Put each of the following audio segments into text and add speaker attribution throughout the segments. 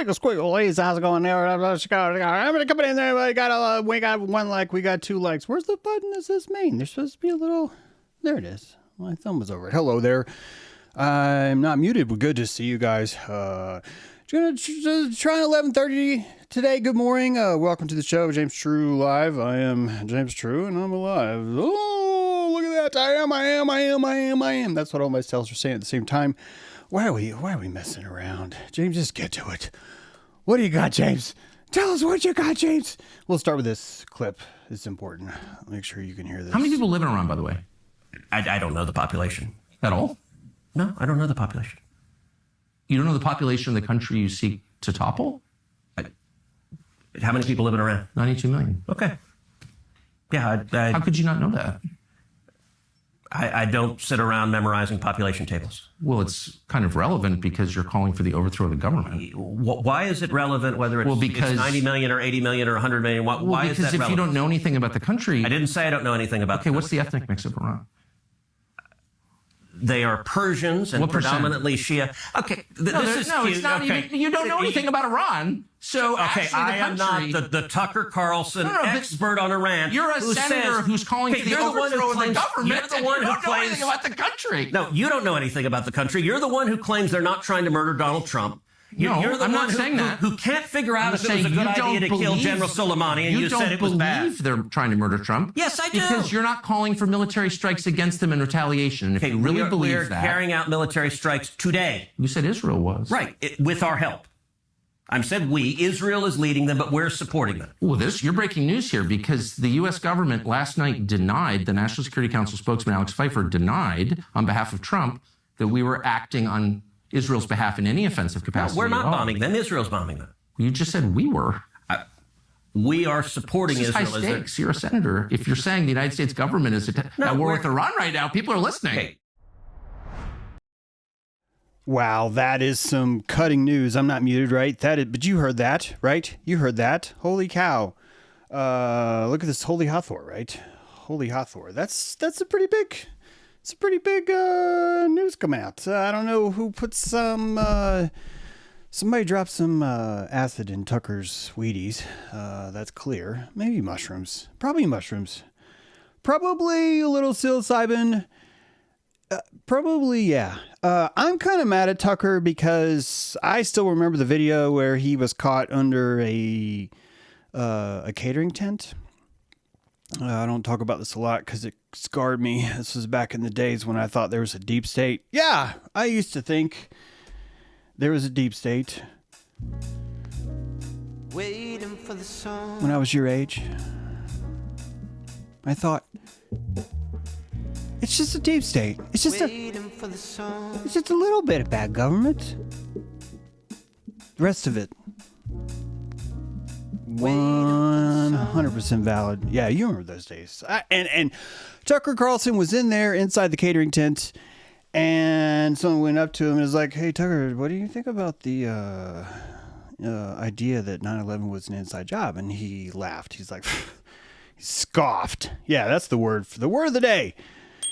Speaker 1: Squiggle, squiggle, ladies, how's it going there? I'm gonna come in there. We got one like, we got two likes. Where's the button that says main? There's supposed to be a little. There it is. My thumb was over it. Hello there. I'm not muted. But good to see you guys. Trying 11:30 today. Good morning. Welcome to the show, James True Live. I am James True, and I'm alive. Oh, look at that! I am. That's what all my cells are saying at the same time. Why are we messing around? James, just get to it. What do you got, James? Tell us what you got, James. We'll start with this clip. It's important. Make sure you can hear this.
Speaker 2: How many people live in Iran, by the way?
Speaker 3: I don't know the population.
Speaker 2: At all?
Speaker 3: No, I don't know the population.
Speaker 2: You don't know the population of the country you seek to topple?
Speaker 3: How many people live in Iran?
Speaker 2: 92 million.
Speaker 3: Okay. Yeah,
Speaker 2: How could you not know that?
Speaker 3: I don't sit around memorizing population tables.
Speaker 2: Well, it's kind of relevant because you're calling for the overthrow of the government.
Speaker 3: Why is it relevant whether it's 90 million or 80 million or 100 million? Why is that relevant?
Speaker 2: Because if you don't know anything about the country...
Speaker 3: I didn't say I don't know anything about
Speaker 2: Okay, what's the ethnic mix of Iran?
Speaker 3: They are Persians and
Speaker 2: What percent?
Speaker 3: predominantly Shia. Okay, this is cute.
Speaker 2: It's not
Speaker 3: okay.
Speaker 2: even... You don't know anything about Iran. So
Speaker 3: okay, I am not the Tucker Carlson expert on Iran.
Speaker 2: You're a senator who's calling for the overthrow of the government.
Speaker 3: You're the one who
Speaker 2: don't know anything about the country.
Speaker 3: No, you don't know anything about the country. You're the one who claims they're not trying to murder Donald Trump. You're the
Speaker 2: I'm
Speaker 3: one
Speaker 2: not saying that.
Speaker 3: Who can't figure out if it was a good idea to kill General Soleimani, and you said it was bad.
Speaker 2: You don't believe they're trying to murder Trump.
Speaker 3: Yes, I do.
Speaker 2: Because you're not calling for military strikes against them in retaliation. And if you really believe that...
Speaker 3: We're carrying out military strikes today.
Speaker 2: You said Israel was.
Speaker 3: Right, with our help. I said we. Israel is leading them, but we're supporting them.
Speaker 2: Well, you're breaking news here because the U.S. government last night denied, the National Security Council spokesman Alex Pfeiffer denied on behalf of Trump that we were acting on Israel's behalf in any offensive capacity.
Speaker 3: No, we're not bombing them. Israel's bombing them.
Speaker 2: You just said we were.
Speaker 3: We are supporting
Speaker 2: Israel. High stakes. You're a senator. If you're saying the United States government is at war with Iran right now, people are listening.
Speaker 3: Okay.
Speaker 1: Wow, that is some cutting news. I'm not muted, right? But you heard that, right? You heard that. Holy cow. Look at this Holy Hathor, right? Holy Hathor. That's a pretty big... It's a pretty big news come out. I don't know who put somebody dropped some acid in Tucker's Wheaties. That's clear. Maybe mushrooms. Probably mushrooms. Probably a little psilocybin. Probably, yeah. I'm kind of mad at Tucker because I still remember the video where he was caught under a catering tent. I don't talk about this a lot because it scarred me. This was back in the days when I thought there was a deep state. Yeah, I used to think there was a deep state. Waiting for the song. When I was your age, I thought it's just a deep state. It's just it's just a little bit of bad government. The rest of it, 100% valid. Yeah, you remember those days. And Tucker Carlson was in there inside the catering tent, and someone went up to him and was like, "Hey, Tucker, what do you think about the idea that 9/11 was an inside job?" And he laughed. He's like, he scoffed. Yeah, that's the word of the day.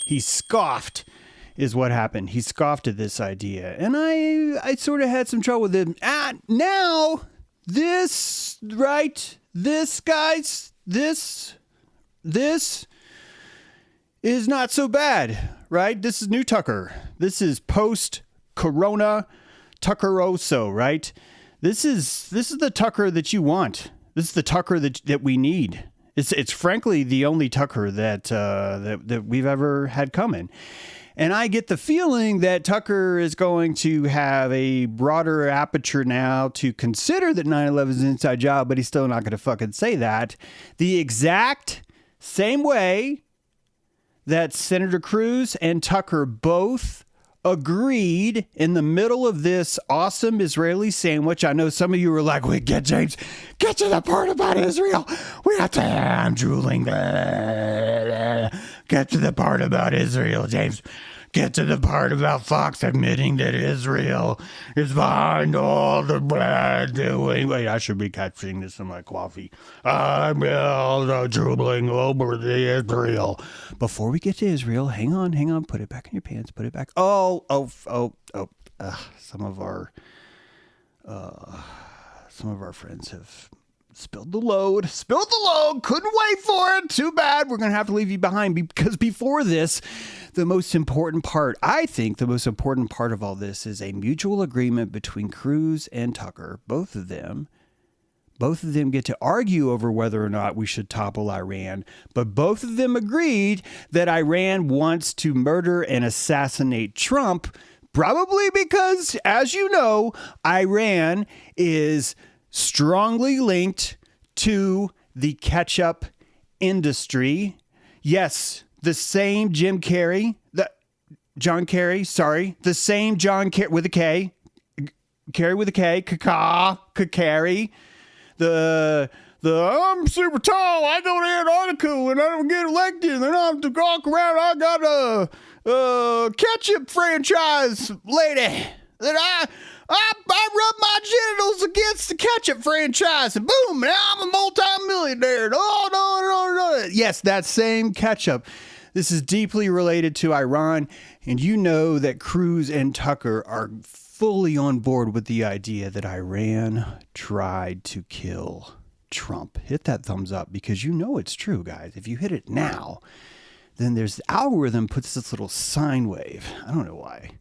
Speaker 1: He scoffed is what happened. He scoffed at this idea. And I sort of had some trouble with him. Now, this, right? This, guys, this is not so bad, right? This is new Tucker. This is post-corona Tuckeroso, right? This is the Tucker that you want. This is the Tucker that we need. It's frankly the only Tucker that we've ever had coming. And I get the feeling that Tucker is going to have a broader aperture now to consider that 9/11 is an inside job, but he's still not going to fucking say that. The exact same way that Senator Cruz and Tucker both agreed in the middle of this awesome Israeli sandwich. I know some of you were like, wait, James, get to the part about Israel. We have to, I'm drooling. Get to the part about Israel, James. Get to the part about Fox admitting that Israel is behind all the bad doing. Wait, I should be catching this in my coffee. I'm drooling over the Israel. Before we get to Israel, hang on. Put it back in your pants. Put it back. Some of our some of our friends have spilled the load. Couldn't wait for it. Too bad. We're going to have to leave you behind, because before this, the most important part of all this is a mutual agreement between Cruz and Tucker. Both of them get to argue over whether or not we should topple Iran, but both of them agreed that Iran wants to murder and assassinate Trump, probably because, as you know, Iran is strongly linked to the ketchup industry. Yes, the same John Kerry with a K, Kerry with a K, Kerry. The I'm super tall. I go to Antarctica and I don't get elected. And then I have to walk around. I got a ketchup franchise lady that I rub my genitals against the ketchup franchise, and boom, now I'm a multi-millionaire. No. Yes, that same ketchup. This is deeply related to Iran, and you know that Cruz and Tucker are fully on board with the idea that Iran tried to kill Trump. Hit that thumbs up, because you know it's true, guys. If you hit it now, then there's the algorithm puts this little sine wave. I don't know why.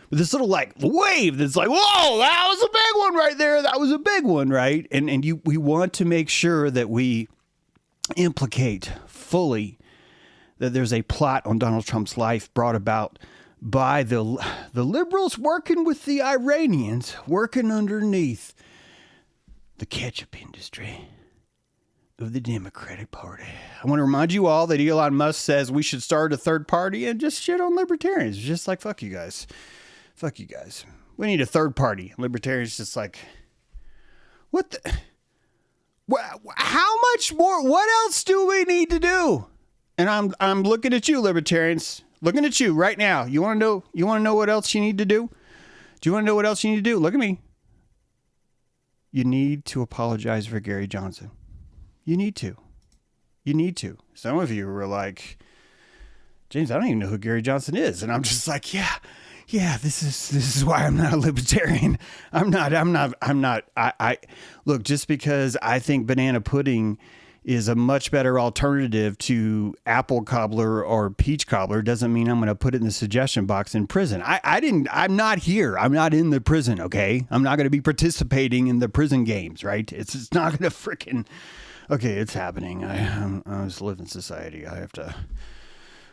Speaker 1: But this little wave that's like, whoa, that was a big one right there. That was a big one, right? And we want to make sure that we implicate fully that there's a plot on Donald Trump's life brought about by the liberals working with the Iranians, working underneath the ketchup industry of the Democratic Party. I want to remind you all that Elon Musk says we should start a third party and just shit on libertarians. Just like, fuck you guys. Fuck you guys. We need a third party. Libertarians just like, what the? How much more? What else do we need to do? And I'm looking at you, libertarians. Looking at you right now. You want to know? You want to know what else you need to do? Do you want to know what else you need to do? Look at me. You need to apologize for Gary Johnson. You need to. You need to. Some of you were like, James, I don't even know who Gary Johnson is, and I'm just like, yeah. This is why I'm not a libertarian. I'm not. I look, just because I think banana pudding is a much better alternative to apple cobbler or peach cobbler doesn't mean I'm going to put it in the suggestion box in prison. I'm not here. I'm not in the prison. Okay. I'm not going to be participating in the prison games, right? It's not going to freaking, okay. It's happening. I just live in society. I have to.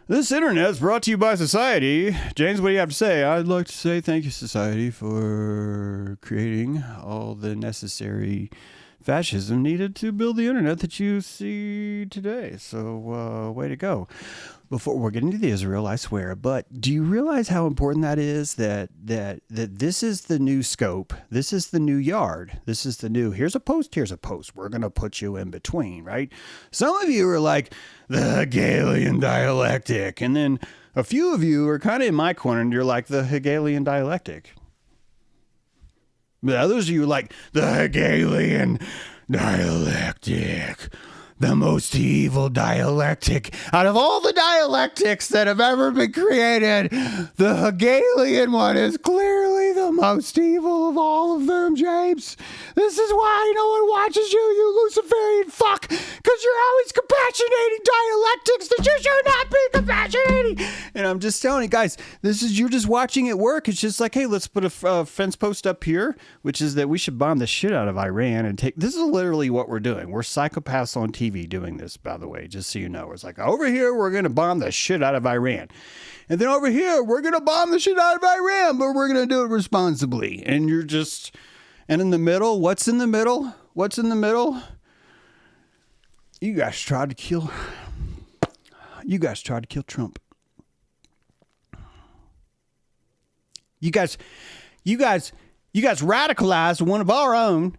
Speaker 1: This internet is brought to you by society. James, what do you have to say? I'd like to say thank you, society, for creating all the necessary fascism needed to build the internet that you see today. So, way to go. Before we're getting to the Israel, I swear, but do you realize how important that is? That this is the new scope. This is the new yard. This is the new, here's a post, here's a post. We're going to put you in between, right? Some of you are like, the Hegelian dialectic. And then a few of you are kind of in my corner and you're like, the Hegelian dialectic. But others of you are like, the Hegelian dialectic. The most evil dialectic out of all the dialectics that have ever been created. The Hegelian one is clearly the most evil of all of them, James. This is why no one watches you, you Luciferian fuck, because you're always compassionating dialectics that you should not be compassionating. And I'm just telling you guys, you're just watching it work. It's just like, hey, let's put a fence post up here, which is that we should bomb the shit out of Iran and take, this is literally what we're doing. We're psychopaths on TV doing this, by the way, just so you know. It's like, over here, we're going to bomb the shit out of Iran. And then over here, we're going to bomb the shit out of Iran, but we're going to do it responsibly. And you're just, and in the middle, what's in the middle? What's in the middle? You guys tried to kill Trump. You guys radicalized one of our own,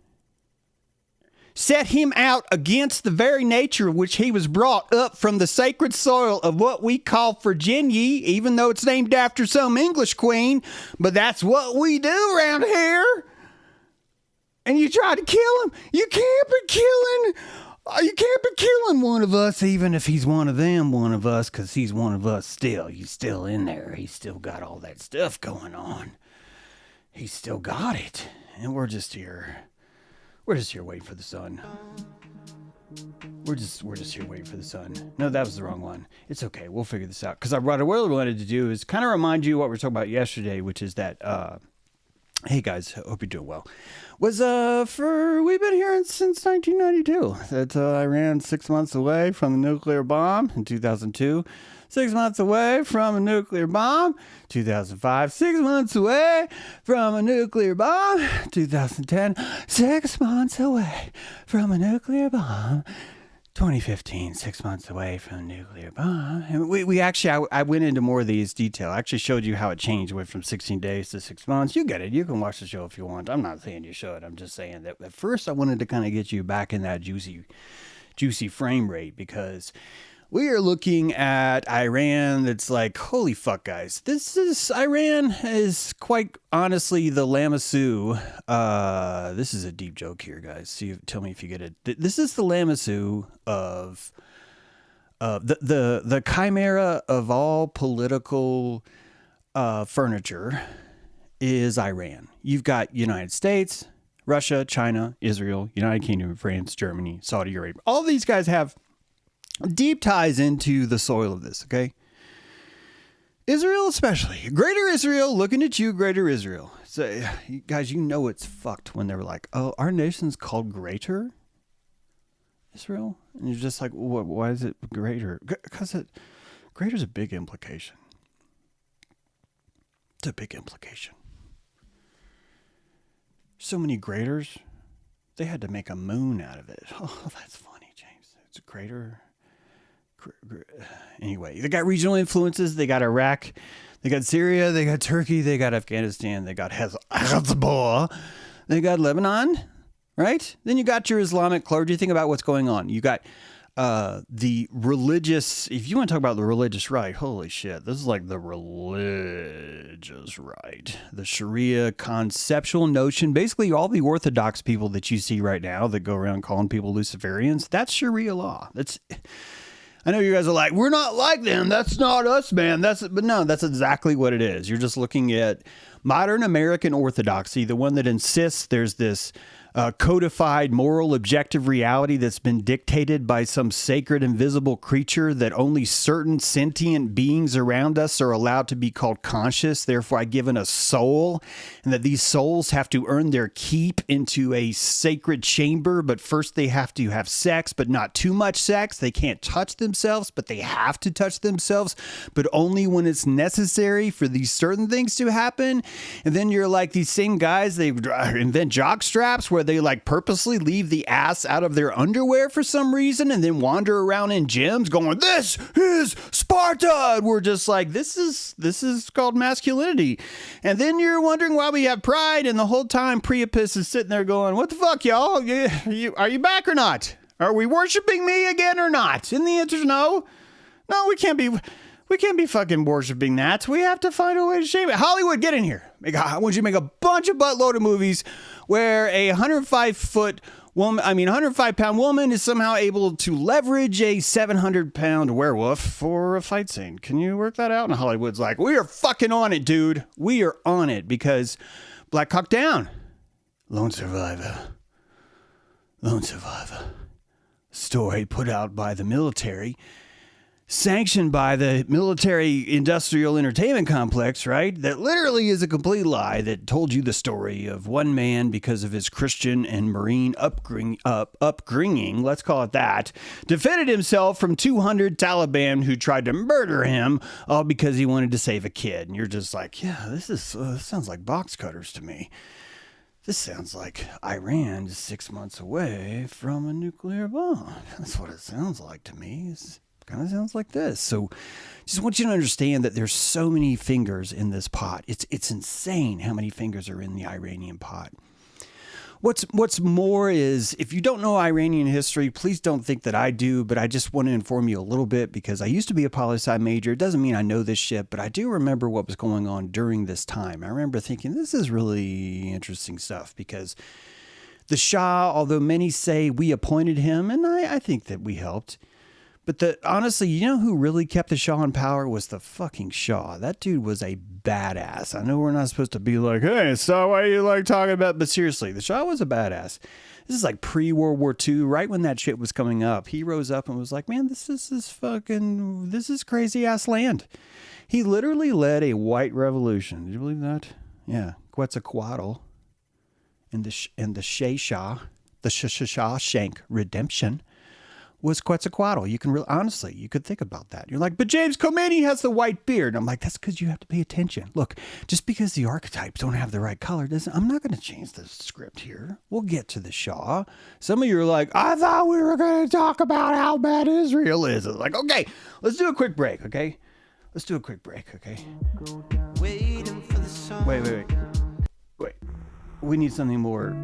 Speaker 1: set him out against the very nature of which he was brought up from the sacred soil of what we call Virginia, even though it's named after some English queen, but that's what we do around here. And you try to kill him. You can't be killing one of us, even if he's one of us, because he's one of us still. He's still in there. He's still got all that stuff going on. He's still got it. And we're just here We're just here waiting for the sun. We're just here waiting for the sun. No, that was the wrong one. It's okay. We'll figure this out. Because what I really wanted to do is kind of remind you what we were talking about yesterday, which is that, hey guys, hope you're doing well. We've been hearing since 1992 that Iran 6 months away from the nuclear bomb in 2002. 6 months away from a nuclear bomb, 2005. 6 months away from a nuclear bomb, 2010. 6 months away from a nuclear bomb, 2015. 6 months away from a nuclear bomb. And we actually, I went into more of these detail. I actually showed you how it changed. Went from 16 days to 6 months. You get it. You can watch the show if you want. I'm not saying you should. I'm just saying that at first I wanted to kind of get you back in that juicy frame rate, because we are looking at Iran that's like, holy fuck, guys. Iran is quite honestly the Lamassu. This is a deep joke here, guys. Tell me if you get it. This is the Lamassu of the chimera of all political furniture is Iran. You've got United States, Russia, China, Israel, United Kingdom, France, Germany, Saudi Arabia. All these guys have deep ties into the soil of this, okay? Israel especially. Greater Israel, looking at you, Greater Israel. So, guys, you know it's fucked when they're like, oh, our nation's called Greater Israel? And you're just like, why is it greater? Because greater's a big implication. It's a big implication. So many graters, they had to make a moon out of it. Oh, that's funny, James. It's a greater. Anyway, they got regional influences. They got Iraq, they got Syria, they got Turkey, they got Afghanistan, they got Hezbollah, they got Lebanon, right? Then you got your Islamic clergy. Think about what's going on. You got the religious, if you want to talk about the religious right, holy shit, this is like the religious right. The Sharia conceptual notion, basically all the Orthodox people that you see right now that go around calling people Luciferians, that's Sharia law. I know you guys are like, we're not like them. That's not us, man. But no, that's exactly what it is. You're just looking at modern American orthodoxy, the one that insists there's this codified moral objective reality that's been dictated by some sacred invisible creature that only certain sentient beings around us are allowed to be called conscious, therefore given a soul, and that these souls have to earn their keep into a sacred chamber, but first they have to have sex, but not too much sex. They can't touch themselves, but they have to touch themselves, but only when it's necessary for these certain things to happen. And then you're like these same guys, they invent jock straps where they like purposely leave the ass out of their underwear for some reason and then wander around in gyms going, this is Sparta. And we're just like, this is called masculinity. And then you're wondering why we have pride, and the whole time Priapus is sitting there going, what the fuck, y'all? Are you back or not? Are we worshiping me again or not? And the answer is no. No, we can't be fucking worshiping that. We have to find a way to shame it. Hollywood, get in here. I want you to make a bunch of buttload of movies where a 105-pound woman is somehow able to leverage a 700-pound werewolf for a fight scene. Can you work that out? And Hollywood's like, we are fucking on it, dude. We are on it, because Black Hawk Down, Lone Survivor. Story put out by the military, sanctioned by the military industrial entertainment complex, right? That literally is a complete lie that told you the story of one man, because of his Christian and Marine upbringing, let's call it that, defended himself from 200 Taliban who tried to murder him, all because he wanted to save a kid. And you're just like, yeah, this sounds like box cutters to me. This sounds like Iran is 6 months away from a nuclear bomb. That's what it sounds like to me. Kind of sounds like this. So just want you to understand that there's so many fingers in this pot. It's insane how many fingers are in the Iranian pot. What's more is, if you don't know Iranian history, please don't think that I do, but I just want to inform you a little bit, because I used to be a poli-sci major. It doesn't mean I know this shit, but I do remember what was going on during this time. I remember thinking, this is really interesting stuff, because the Shah, although many say we appointed him, and I think that we helped, But honestly, you know who really kept the Shah in power was the fucking Shah. That dude was a badass. I know we're not supposed to be like, hey, so why are you like talking about? But seriously, the Shah was a badass. This is like pre-World War II, right when that shit was coming up. He rose up and was like, man, this is crazy ass land. He literally led a white revolution. Did you believe that? Yeah, Quetzalcoatl and the Shawshank Redemption was Quetzalcoatl. You can honestly, you could think about that. You're like, but James Khomeini has the white beard. And I'm like, that's because you have to pay attention. Look, just because the archetypes don't have the right color I'm not going to change the script here. We'll get to the Shah. Some of you are like, I thought we were going to talk about how bad Israel is. It's like, okay, let's do a quick break, okay? Let's do a quick break, okay? Wait. We need something more.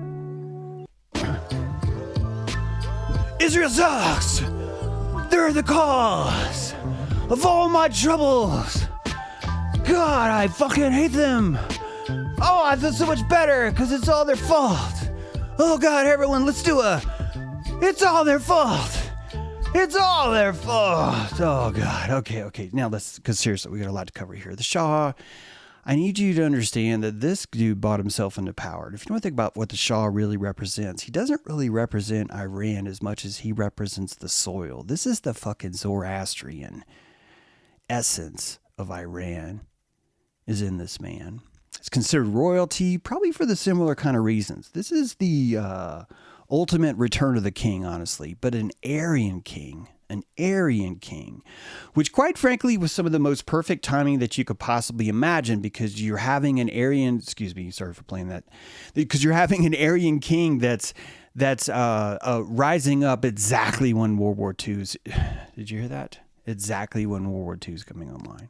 Speaker 1: Israel sucks! They're the cause of all my troubles! God, I fucking hate them! Oh, I feel so much better because it's all their fault! Oh God, everyone, let's do it's all their fault! It's all their fault! Oh God, okay. Now because seriously, we got a lot to cover here. The Shah, I need you to understand that this dude bought himself into power. If you don't think about what the Shah really represents, he doesn't really represent Iran as much as he represents the soil. This is the fucking Zoroastrian essence of Iran is in this man. It's considered royalty, probably for the similar kind of reasons. This is the ultimate return of the king, honestly, but an Aryan king, which quite frankly was some of the most perfect timing that you could possibly imagine because you're having an Aryan, excuse me, sorry for playing that, because you're having an Aryan king that's rising up exactly when World War II's, did you hear that? Exactly when World War II is coming online.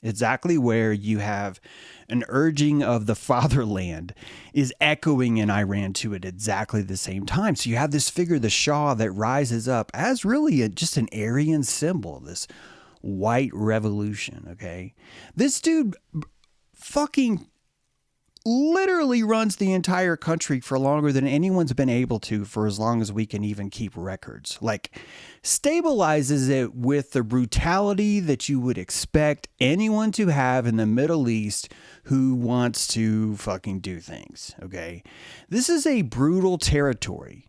Speaker 1: Exactly where you have an urging of the fatherland is echoing in Iran to at exactly the same time. So you have this figure, the Shah, that rises up as really just an Aryan symbol, this white revolution, okay? This dude fucking literally runs the entire country for longer than anyone's been able to for as long as we can even keep records. Like, stabilizes it with the brutality that you would expect anyone to have in the Middle East who wants to fucking do things, okay? This is a brutal territory.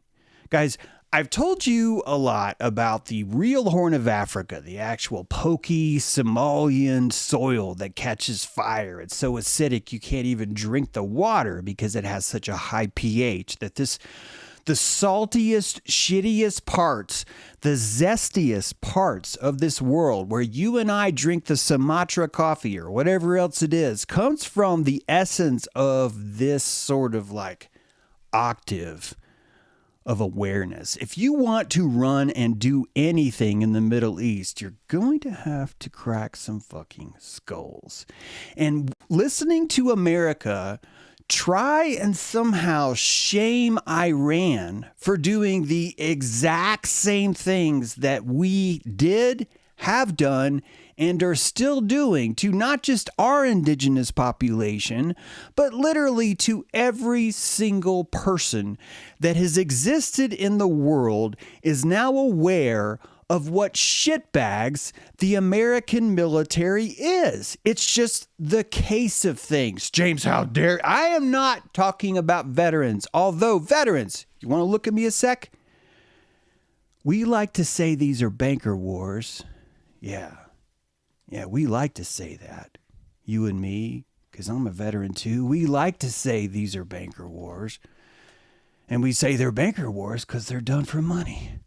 Speaker 1: Guys, I've told you a lot about the real Horn of Africa, the actual pokey Somalian soil that catches fire. It's so acidic you can't even drink the water because it has such a high pH that the saltiest, shittiest parts, the zestiest parts of this world where you and I drink the Sumatra coffee or whatever else it is, comes from the essence of this sort of like octave of awareness. If you want to run and do anything in the Middle East, you're going to have to crack some fucking skulls. And listening to America try and somehow shame Iran for doing the exact same things that we did, have done, and are still doing to not just our indigenous population, but literally to every single person that has existed in the world is now aware of what shitbags the American military is. It's just the case of things. James, how dare I am not talking about veterans, although veterans, you want to look at me a sec? We like to say these are banker wars. Yeah, we like to say that. You and me, because I'm a veteran too, we like to say these are banker wars. And we say they're banker wars because they're done for money.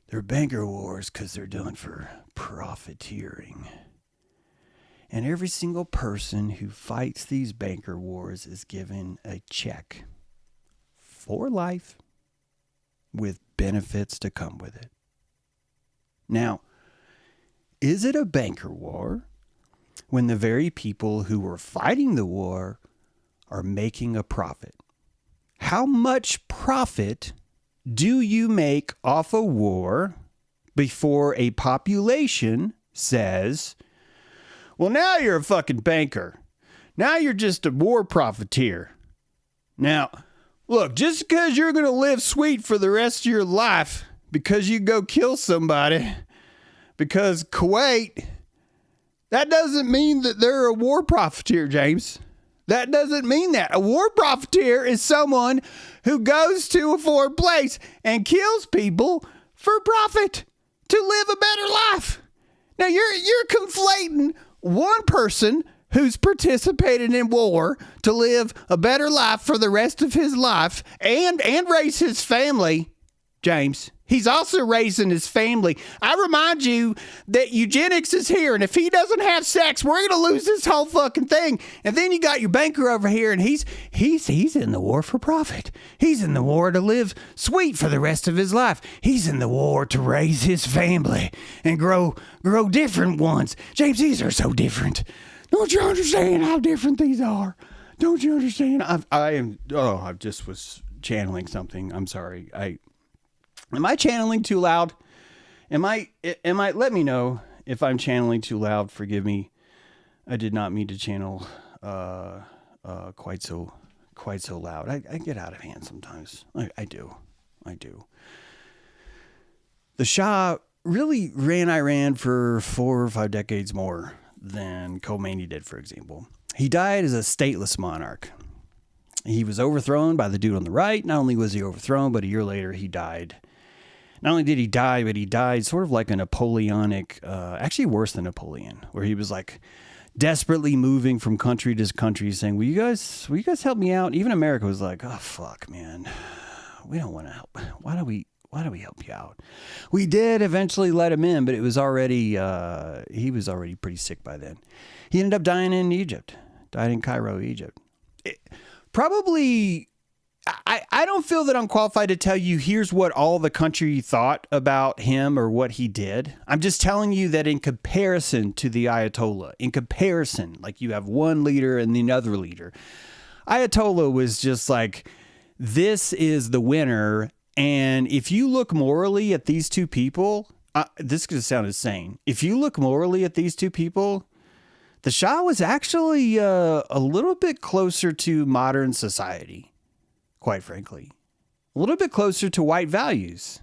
Speaker 1: They're banker wars because they're done for profiteering. And every single person who fights these banker wars is given a check for life with benefits to come with it. Now, is it a banker war when the very people who are fighting the war are making a profit? How much profit do you make off a war before a population says, well, now you're a fucking banker. Now you're just a war profiteer. Now, look, just because you're going to live sweet for the rest of your life because you go kill somebody because Kuwait, that doesn't mean that they're a war profiteer, James. That doesn't mean that. A war profiteer is someone who goes to a foreign place and kills people for profit to live a better life. Now you're conflating one person who's participated in war to live a better life for the rest of his life and raise his family, James. He's also raising his family. I remind you that eugenics is here, and if he doesn't have sex, we're going to lose this whole fucking thing. And then you got your banker over here, and he's in the war for profit. He's in the war to live sweet for the rest of his life. He's in the war to raise his family and grow different ones. James, these are so different. Don't you understand how different these are? Don't you understand? I just was channeling something. I'm sorry. Am I channeling too loud? Let me know if I'm channeling too loud. Forgive me. I did not mean to channel quite so loud. I get out of hand sometimes. I do. The Shah really ran Iran for 4 or 5 decades more than Khomeini did, for example. He died as a stateless monarch. He was overthrown by the dude on the right. Not only was he overthrown, but a year later he died. Not only did he die, but he died sort of like a Napoleonic, actually worse than Napoleon, where he was like desperately moving from country to country saying, will you guys help me out? Even America was like, oh, fuck, man. We don't want to help. Why do we help you out? We did eventually let him in, but it was already, he was already pretty sick by then. He ended up dying in Egypt, died in Cairo, Egypt. I don't feel that I'm qualified to tell you here's what all the country thought about him or what he did. I'm just telling you that in comparison to the Ayatollah, like you have one leader and the other leader, Ayatollah was just like, this is the winner. And if you look morally at these two people, this is going to sound insane. If you look morally at these two people, the Shah was actually a little bit closer to modern society. Quite frankly, a little bit closer to white values,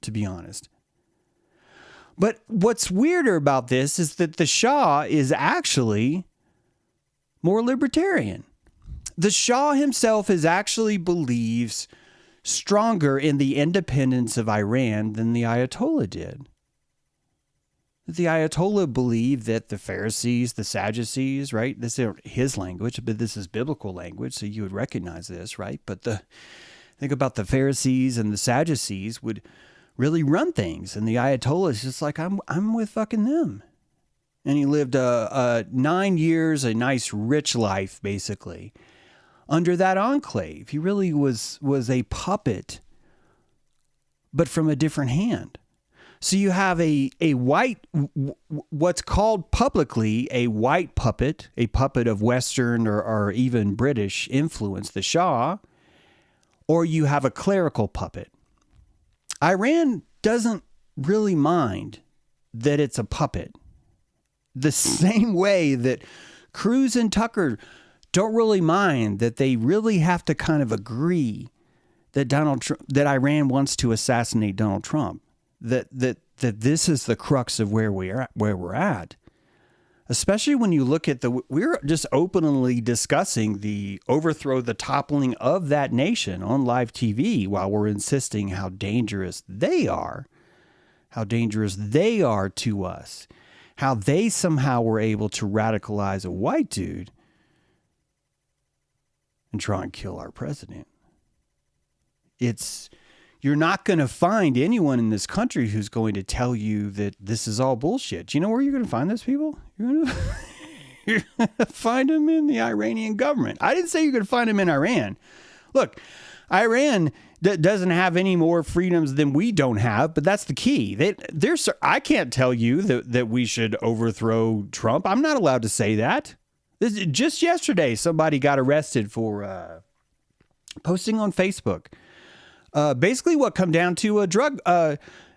Speaker 1: to be honest. But what's weirder about this is that the Shah is actually more libertarian. The Shah himself believes stronger in the independence of Iran than the Ayatollah did. The Ayatollah believed that the Pharisees, the Sadducees, right? This is his language, but this is biblical language, so you would recognize this, right? But think about the Pharisees and the Sadducees would really run things, and the Ayatollah is just like, I'm with fucking them. And he lived 9 years, a nice rich life, basically, under that enclave. He really was a puppet, but from a different hand. So you have a white, what's called publicly a white puppet, a puppet of Western or even British influence, the Shah, or you have a clerical puppet. Iran doesn't really mind that it's a puppet. The same way that Cruz and Tucker don't really mind that they really have to kind of agree that that Iran wants to assassinate Donald Trump. That this is the crux of where we're at, especially when you look at we're just openly discussing the overthrow, the toppling of that nation on live TV while we're insisting how dangerous they are to us, how they somehow were able to radicalize a white dude and try and kill our president. You're not going to find anyone in this country who's going to tell you that this is all bullshit. Do you know where you're going to find those people? You're going to find them in the Iranian government. I didn't say you're going to find them in Iran. Look, Iran doesn't have any more freedoms than we don't have, but that's the key. I can't tell you that we should overthrow Trump. I'm not allowed to say that. Just yesterday, somebody got arrested for posting on Facebook. Basically what come down to a drug,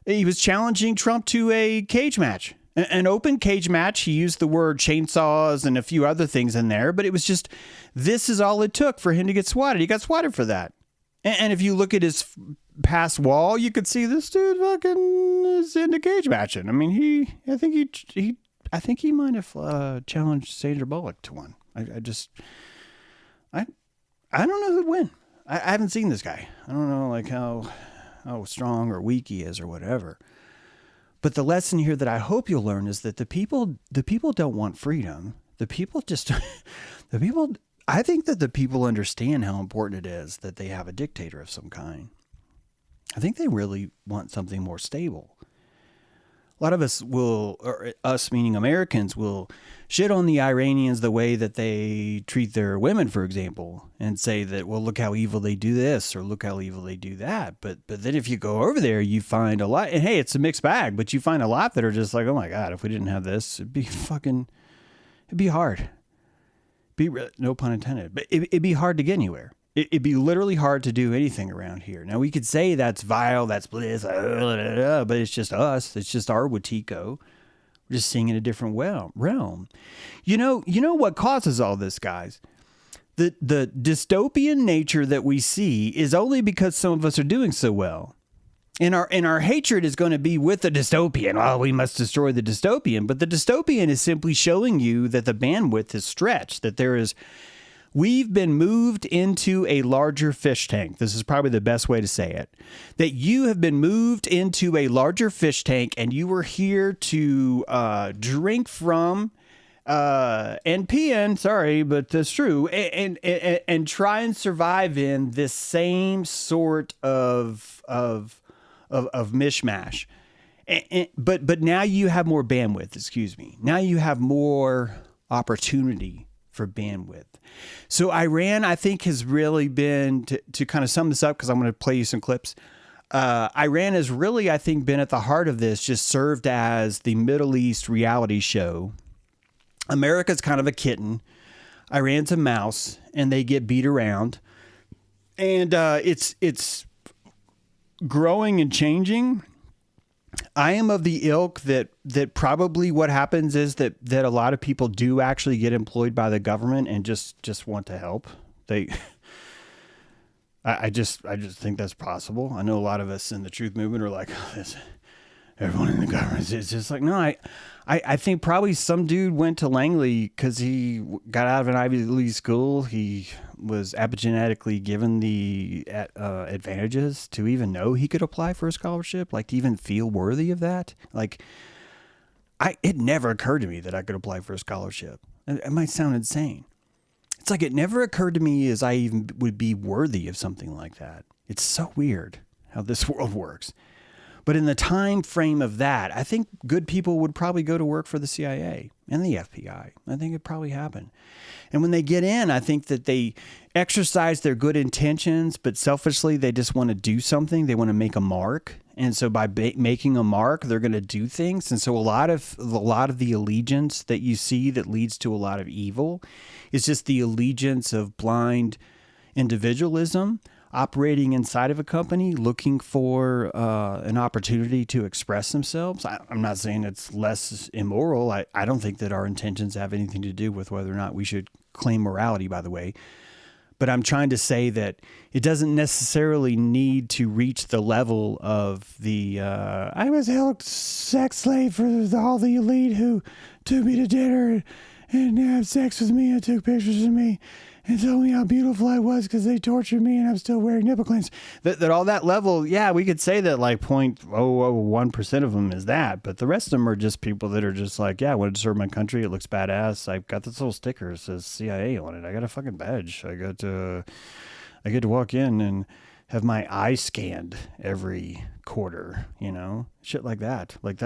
Speaker 1: he was challenging Trump to a cage match, an open cage match. He used the word chainsaws and a few other things in there, but it was just, this is all it took for him to get swatted. He got swatted for that. And if you look at his past wall, you could see this dude fucking is into cage matching. I mean, I think he might have challenged Sandra Bullock to one. I don't know who'd win. I haven't seen this guy. I don't know like how strong or weak he is or whatever. But the lesson here that I hope you'll learn is that the people don't want freedom. I think that the people understand how important it is that they have a dictator of some kind. I think they really want something more stable. A lot of us will, or us meaning Americans, will shit on the Iranians the way that they treat their women, for example, and say that, well, look how evil they do this or look how evil they do that. But then if you go over there, you find a lot, and hey, it's a mixed bag, but you find a lot that are just like, oh my God, if we didn't have this, it'd be hard. No pun intended, but it'd be hard to get anywhere. It'd be literally hard to do anything around here. Now, we could say that's vile, that's bliss, but it's just us. It's just our Watiko. We're just seeing in a different realm. You know what causes all this, guys? The dystopian nature that we see is only because some of us are doing so well. And our hatred is going to be with the dystopian. Oh, we must destroy the dystopian. But the dystopian is simply showing you that the bandwidth is stretched, that we've been moved into a larger fish tank. This is probably the best way to say it. That you have been moved into a larger fish tank and you were here to drink from and pee in, sorry, but that's true, and try and survive in this same sort of mishmash. But now you have more bandwidth, excuse me. Now you have more opportunity for bandwidth. So Iran, I think, has really been, to kind of sum this up, because I'm going to play you some clips. Iran has really, I think, been at the heart of this, just served as the Middle East reality show. America's kind of a kitten. Iran's a mouse, and they get beat around. And it's growing and changing. I am of the ilk that probably what happens is that a lot of people do actually get employed by the government and just want to help. I just think that's possible. I know a lot of us in the truth movement are like, oh, everyone in the government is just like, no, I think probably some dude went to Langley because he got out of an Ivy League school. He was epigenetically given the advantages to even know he could apply for a scholarship, like to even feel worthy of that. Like, it never occurred to me that I could apply for a scholarship. It might sound insane. It's like it never occurred to me as I even would be worthy of something like that. It's so weird how this world works. But in the time frame of that, I think good people would probably go to work for the CIA and the FBI. I think it probably happened. And when they get in, I think that they exercise their good intentions, but selfishly, they just want to do something. They want to make a mark. And so by making a mark, they're going to do things. And so a lot of the allegiance that you see that leads to a lot of evil is just the allegiance of blind individualism, operating inside of a company, looking for an opportunity to express themselves. I'm not saying it's less immoral. I don't think that our intentions have anything to do with whether or not we should claim morality, by the way. But I'm trying to say that it doesn't necessarily need to reach the level of the I was held sex slave for all the elite who took me to dinner and had sex with me and took pictures of me and told me how beautiful I was because they tortured me and I'm still wearing nipple clamps. That all that level, yeah, we could say that like 0.001% of them is that, but the rest of them are just people that are just like, yeah, I wanted to serve my country. It looks badass. I've got this little sticker that says CIA on it. I got a fucking badge. I get to walk in and have my eye scanned every quarter, shit like that. Like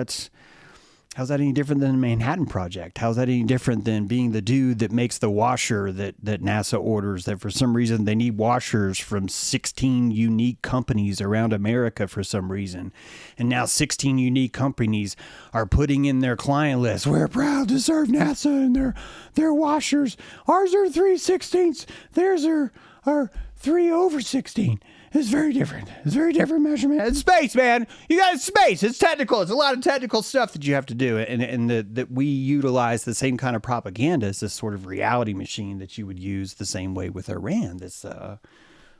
Speaker 1: how's that any different than the Manhattan Project? How's that any different than being the dude that makes the washer that NASA orders, that for some reason they need washers from 16 unique companies around America for some reason. And now 16 unique companies are putting in their client list, we're proud to serve NASA and their washers. Ours are 3/16. Theirs are 3/16. It's very different. It's very different measurement. It's space, man. You got space. It's technical. It's a lot of technical stuff that you have to do. And that we utilize the same kind of propaganda as this sort of reality machine that you would use the same way with Iran, this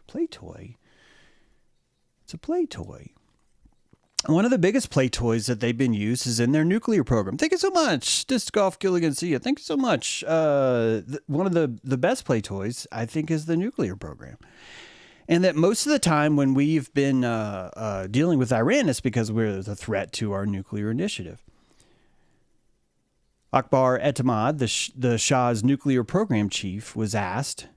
Speaker 1: play toy. a play toy. One of the biggest play toys that they've been used is in their nuclear program. Thank you so much, Disc Golf Gilligan. See you. Thank you so much. One of the best play toys, I think, is the nuclear program. And that most of the time when we've been dealing with Iran, it's because we're the threat to our nuclear initiative. Akbar Etemad, the Shah's nuclear program chief, was asked,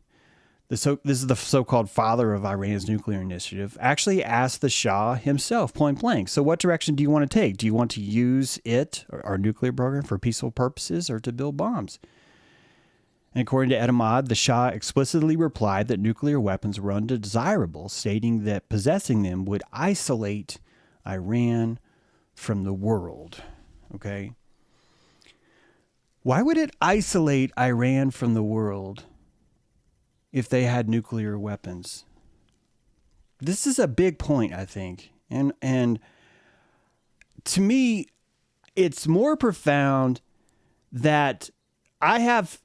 Speaker 1: this is the so-called father of Iran's nuclear initiative, actually asked the Shah himself, point blank, so what direction do you want to take? Do you want to use it, our nuclear program, for peaceful purposes or to build bombs? And according to Etemad, the Shah explicitly replied that nuclear weapons were undesirable, stating that possessing them would isolate Iran from the world. Okay? Why would it isolate Iran from the world if they had nuclear weapons? This is a big point, I think. And to me, it's more profound that I have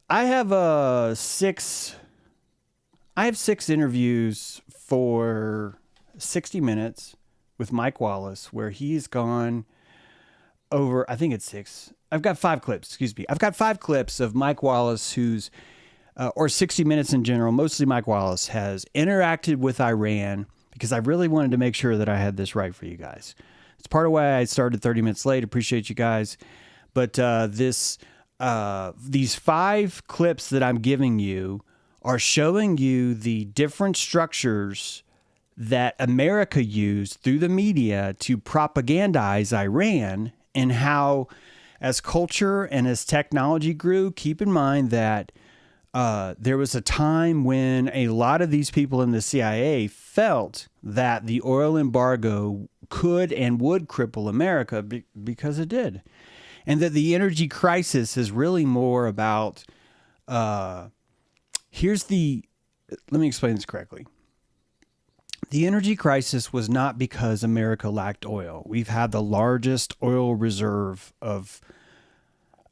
Speaker 1: 6 interviews for 60 Minutes with Mike Wallace where he's gone over, I think it's 6. I've got 5 clips, excuse me. I've got 5 clips of Mike Wallace who's, or 60 Minutes in general, mostly Mike Wallace, has interacted with Iran because I really wanted to make sure that I had this right for you guys. It's part of why I started 30 minutes late. Appreciate you guys. But these 5 clips that I'm giving you are showing you the different structures that America used through the media to propagandize Iran, and how, as culture and as technology grew, keep in mind that there was a time when a lot of these people in the CIA felt that the oil embargo could and would cripple America because it did. And that the energy crisis is really more about, let me explain this correctly. The energy crisis was not because America lacked oil. We've had the largest oil reserve of,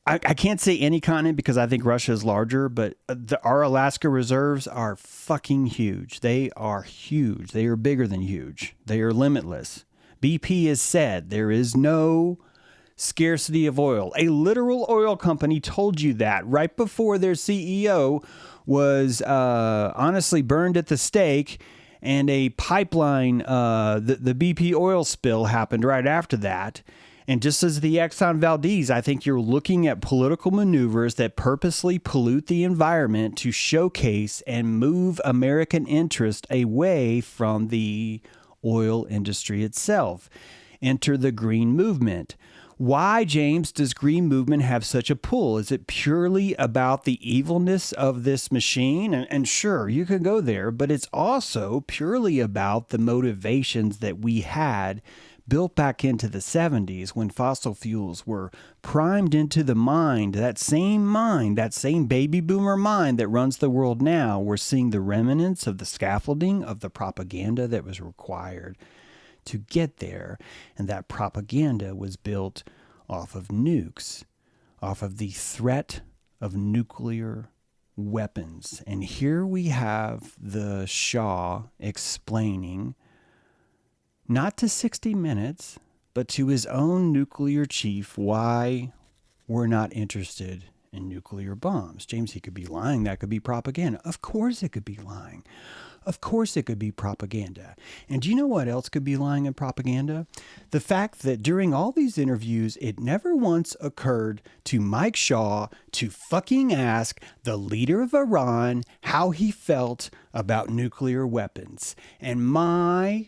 Speaker 1: I can't say any continent because I think Russia is larger, but our Alaska reserves are fucking huge. They are huge. They are bigger than huge. They are limitless. BP has said there is no scarcity of oil. A literal oil company told you that right before their CEO was honestly burned at the stake, and a pipeline, the BP oil spill happened right after that. And just as the Exxon Valdez, I think you're looking at political maneuvers that purposely pollute the environment to showcase and move American interest away from the oil industry itself. Enter the green movement. Why, James, does green movement have such a pull? Is it purely about the evilness of this machine? And sure, you could go there, but it's also purely about the motivations that we had built back into the 70s when fossil fuels were primed into the mind, that same baby boomer mind that runs the world now. We're seeing the remnants of the scaffolding of the propaganda that was required to get there. And that propaganda was built off of nukes, off of the threat of nuclear weapons. And here we have the Shah explaining, not to 60 Minutes, but to his own nuclear chief, why we're not interested in nuclear bombs. James, he could be lying. That could be propaganda. Of course it could be lying. Of course it could be propaganda. And do you know what else could be lying and propaganda? The fact that during all these interviews, it never once occurred to Mike Shah to fucking ask the leader of Iran how he felt about nuclear weapons. And my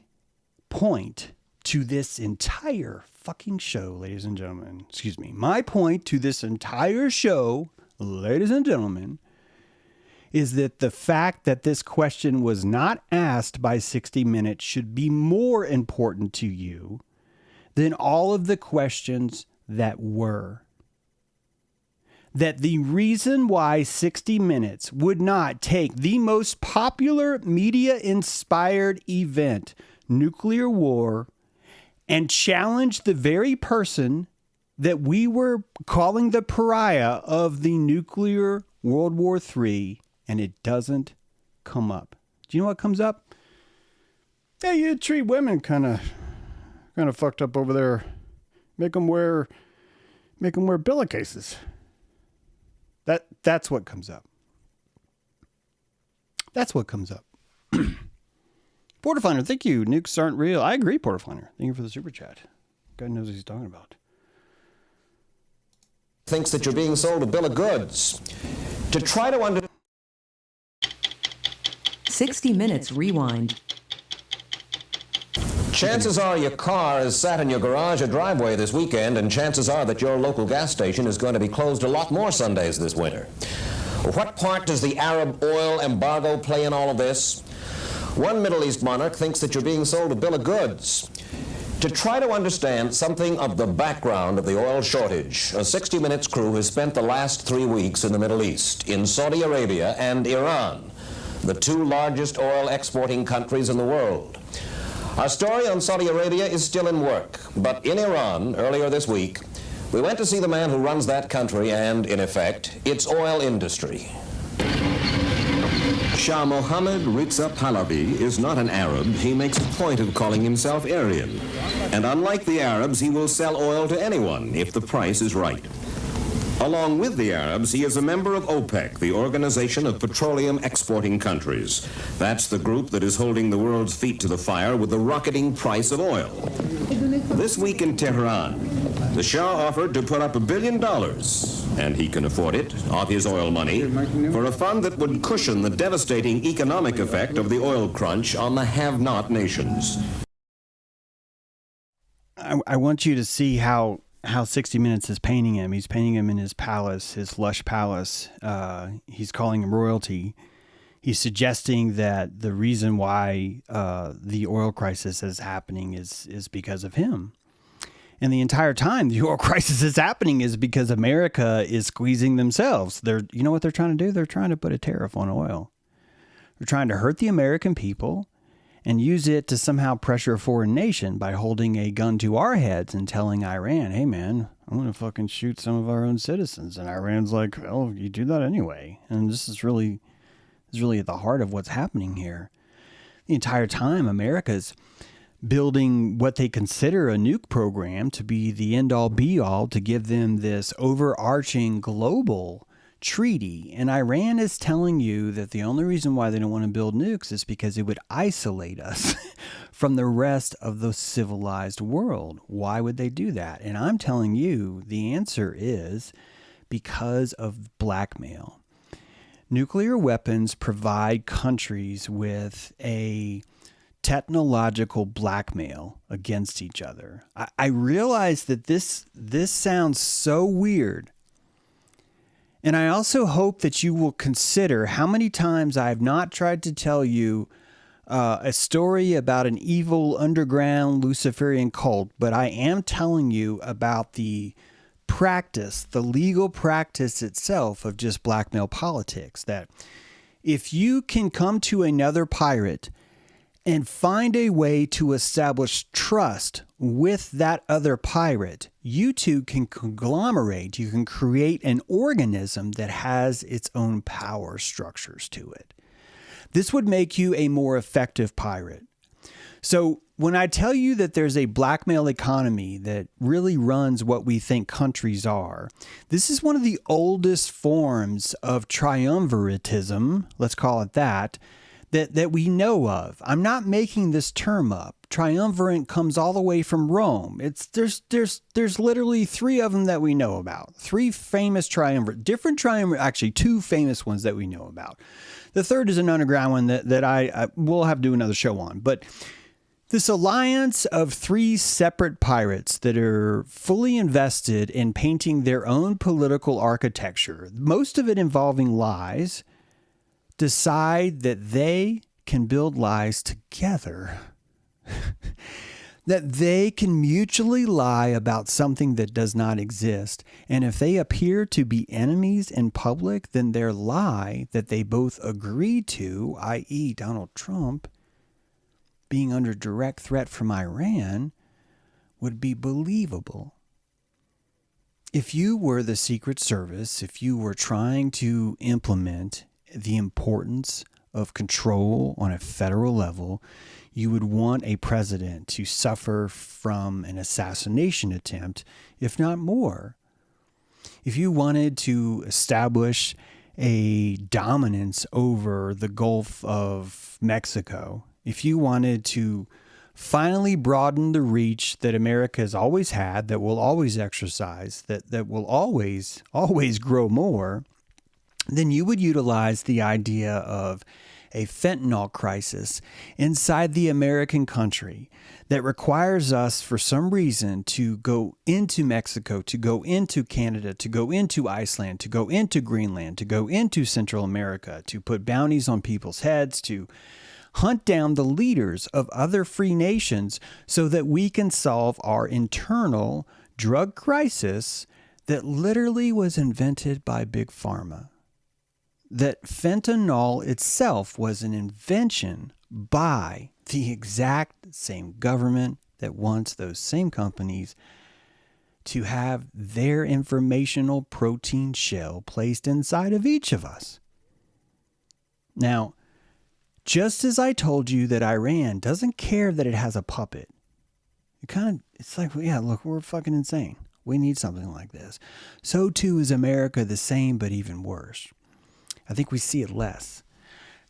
Speaker 1: point to this entire fucking show, ladies and gentlemen, my point to this entire show, ladies and gentlemen, is that the fact that this question was not asked by 60 Minutes should be more important to you than all of the questions that were. That the reason why 60 Minutes would not take the most popular media-inspired event, nuclear war, and challenge the very person that we were calling the pariah of the nuclear World War III, and it doesn't come up. Do you know what comes up? Yeah, you treat women kind of fucked up over there. Make them wear pillowcases. That's what comes up. That's what comes up. Porterfinder, thank you. Nukes aren't real. I agree, Porterfinder. Thank you for the super chat. God knows what he's talking about.
Speaker 4: Thinks that you're being sold a bill of goods. To try to under
Speaker 5: 60 Minutes Rewind.
Speaker 4: Chances are your car is sat in your garage or driveway this weekend, and chances are that your local gas station is going to be closed a lot more Sundays this winter. What part does the Arab oil embargo play in all of this? One Middle East monarch thinks that you're being sold a bill of goods. To try to understand something of the background of the oil shortage, a 60 Minutes crew has spent the last 3 weeks in the Middle East, in Saudi Arabia and Iran, the 2 largest oil exporting countries in the world. Our story on Saudi Arabia is still in work, but in Iran, earlier this week, we went to see the man who runs that country and, in effect, its oil industry. Shah Mohammed Rizza Pahlavi is not an Arab. He makes a point of calling himself Aryan. And unlike the Arabs, he will sell oil to anyone if the price is right. Along with the Arabs, he is a member of OPEC, the Organization of Petroleum Exporting Countries. That's the group that is holding the world's feet to the fire with the rocketing price of oil. This week in Tehran, the Shah offered to put up $1 billion, and he can afford it, of his oil money, for a fund that would cushion the devastating economic effect of the oil crunch on the have-not nations.
Speaker 1: I want you to see how 60 Minutes is painting him. He's painting him in his palace, his lush palace. He's calling him royalty. He's suggesting that the reason why the oil crisis is happening is because of him. And the entire time the oil crisis is happening is because America is squeezing themselves. You know what they're trying to do? They're trying to put a tariff on oil. They're trying to hurt the American people and use it to somehow pressure a foreign nation by holding a gun to our heads and telling Iran, hey man, I'm going to fucking shoot some of our own citizens. And Iran's like, oh, you do that anyway. And this is really at the heart of what's happening here. The entire time America's building what they consider a nuke program to be the end all be all, to give them this overarching global treaty. And Iran is telling you that the only reason why they don't want to build nukes is because it would isolate us from the rest of the civilized world. Why would they do that? And I'm telling you, the answer is because of blackmail. Nuclear weapons provide countries with a technological blackmail against each other. I realize that this sounds so weird. And I also hope that you will consider how many times I have not tried to tell you a story about an evil underground Luciferian cult, but I am telling you about the practice, the legal practice itself of just blackmail politics. That if you can come to another pirate and find a way to establish trust with that other pirate, you two can conglomerate. You can create an organism that has its own power structures to it. This would make you a more effective pirate. So when I tell you that there's a blackmail economy that really runs what we think countries are, this is one of the oldest forms of triumviratism, let's call it that we know of. I'm not making this term up. Triumvirate comes all the way from Rome. There's literally 3 of them that we know about. 3 famous triumvirate, actually 2 famous ones that we know about. The third is an underground one that I will have to do another show on. But this alliance of 3 separate pirates that are fully invested in painting their own political architecture, most of it involving lies, decide that they can build lies together. That they can mutually lie about something that does not exist. And if they appear to be enemies in public, then their lie that they both agree to, i.e. Donald Trump being under direct threat from Iran, would be believable. If you were the Secret Service, if you were trying to implement the importance of control on a federal level, you would want a president to suffer from an assassination attempt, if not more. If you wanted to establish a dominance over the Gulf of Mexico, if you wanted to finally broaden the reach that America has always had, that will always exercise, that will always grow more, then you would utilize the idea of a fentanyl crisis inside the American country that requires us, for some reason, to go into Mexico, to go into Canada, to go into Iceland, to go into Greenland, to go into Central America, to put bounties on people's heads, to hunt down the leaders of other free nations so that we can solve our internal drug crisis that literally was invented by Big Pharma. That fentanyl itself was an invention by the exact same government that wants those same companies to have their informational protein shell placed inside of each of us. Now, just as I told you that Iran doesn't care that it has a puppet, it's like, yeah, look, we're fucking insane. We need something like this. So too is America, the same, but even worse. I think we see it less.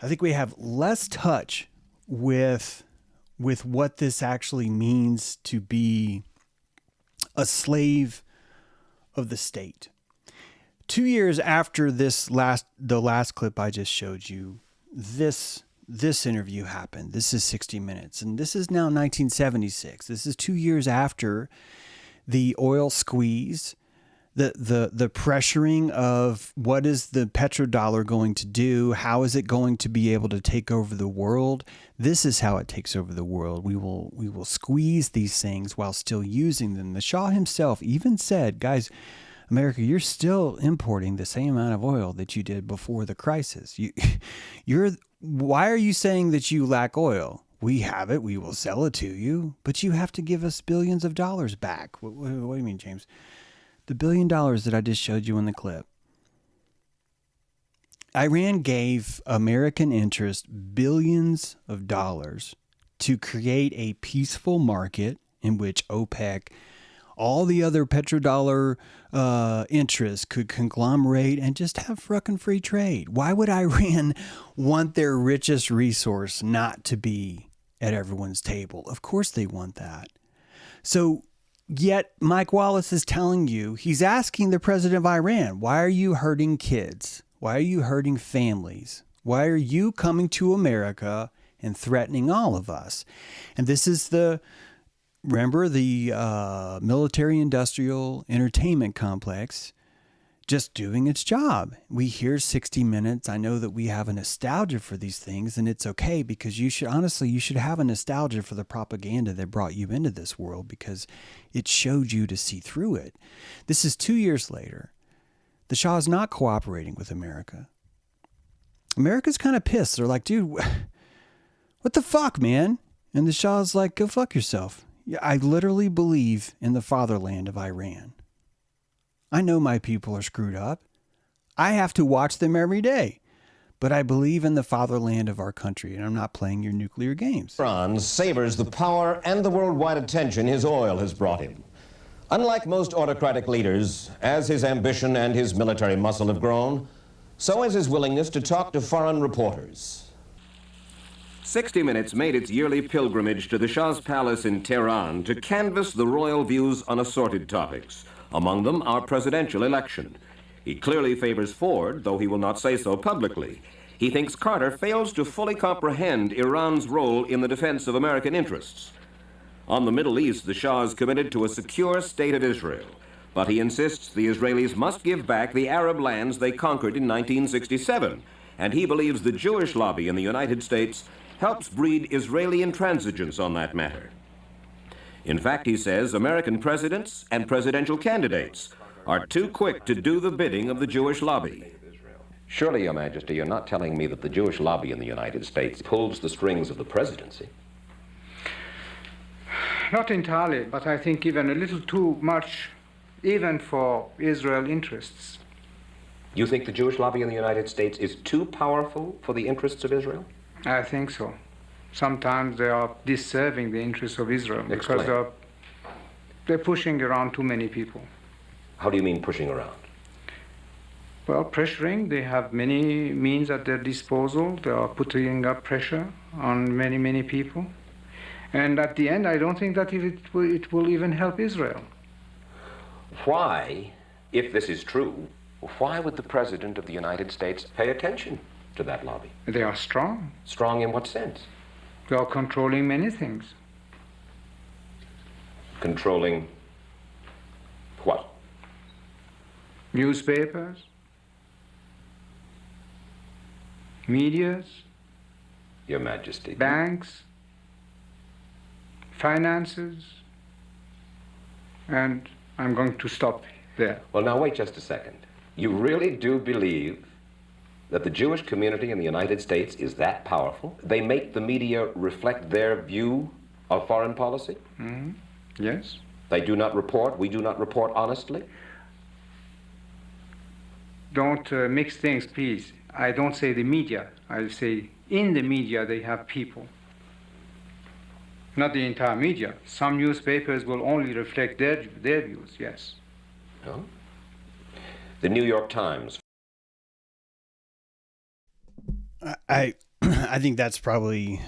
Speaker 1: I think we have less touch with what this actually means to be a slave of the state. 2 years after the last clip I just showed you, this interview happened. This is 60 Minutes, and this is now 1976. This is 2 years after the oil squeeze, the pressuring of what is the petrodollar going to do? How is it going to be able to take over the world? This is how it takes over the world. We will squeeze these things while still using them. The Shah himself even said, guys, America, you're still importing the same amount of oil that you did before the crisis. Why are you saying that you lack oil? We have it. We will sell it to you, but you have to give us billions of dollars back. What do you mean, James? The $1 billion that I just showed you in the clip. Iran gave American interests billions of dollars to create a peaceful market in which OPEC, all the other petrodollar interests could conglomerate and just have fucking free trade. Why would Iran want their richest resource not to be at everyone's table? Of course they want that. So yet Mike Wallace is telling you, he's asking the president of Iran, why are you hurting kids? Why are you hurting families? Why are you coming to America and threatening all of us? And this is remember the military-industrial entertainment complex just doing its job. We hear 60 Minutes. I know that we have a nostalgia for these things, and it's okay, because you should have a nostalgia for the propaganda that brought you into this world, because it showed you to see through it. This is 2 years later. The Shah is not cooperating with America. America's kind of pissed. They're like, dude, what the fuck, man? And the Shah's like, go fuck yourself. I literally believe in the fatherland of Iran. I know my people are screwed up. I have to watch them every day. But I believe in the fatherland of our country, and I'm not playing your nuclear games.
Speaker 4: Iran savors the power and the worldwide attention his oil has brought him. Unlike most autocratic leaders, as his ambition and his military muscle have grown, so has his willingness to talk to foreign reporters.
Speaker 6: 60 Minutes made its yearly pilgrimage to the Shah's palace in Tehran to canvass the royal views on assorted topics, among them our presidential election. He clearly favors Ford, though he will not say so publicly. He thinks Carter fails to fully comprehend Iran's role in the defense of American interests. On the Middle East, the Shah is committed to a secure state of Israel, but he insists the Israelis must give back the Arab lands they conquered in 1967, and he believes the Jewish lobby in the United States helps breed Israeli intransigence on that matter. In fact, he says American presidents and presidential candidates are too quick to do the bidding of the Jewish lobby.
Speaker 7: Surely, Your Majesty, you're not telling me that the Jewish lobby in the United States pulls the strings of the presidency?
Speaker 8: Not entirely, but I think even a little too much, even for Israel interests.
Speaker 7: You think the Jewish lobby in the United States is too powerful for the interests of Israel?
Speaker 8: I think so. Sometimes they are disserving the interests of Israel because
Speaker 7: Explain.
Speaker 8: they're pushing around too many people.
Speaker 7: How do you mean pushing around?
Speaker 8: Well, pressuring, they have many means at their disposal. They are putting up pressure on many, many people. And at the end, I don't think that it will even help Israel.
Speaker 7: Why, if this is true, why would the President of the United States pay attention to that lobby?
Speaker 8: They are strong.
Speaker 7: Strong in what sense?
Speaker 8: They are controlling many things.
Speaker 7: Controlling what?
Speaker 8: Newspapers, medias,
Speaker 7: Your Majesty.
Speaker 8: banks, finances, and I'm going to stop there.
Speaker 7: Well, now wait just a second. You really do believe that the Jewish community in the United States is that powerful? They make the media reflect their view of foreign policy?
Speaker 8: Mm-hmm. Yes.
Speaker 7: They do not report, we do not report honestly?
Speaker 8: Don't mix things, please. I don't say the media. I say in the media they have people. Not the entire media. Some newspapers will only reflect their views, yes.
Speaker 7: No? The New York Times.
Speaker 1: I think that's probably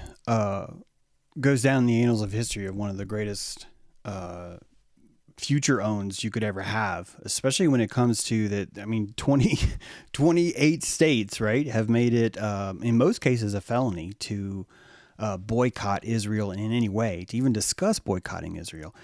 Speaker 1: goes down in the annals of history of one of the greatest future owns you could ever have, especially when it comes to that. I mean, 28 states, right, have made it, in most cases, a felony to boycott Israel in any way, to even discuss boycotting Israel.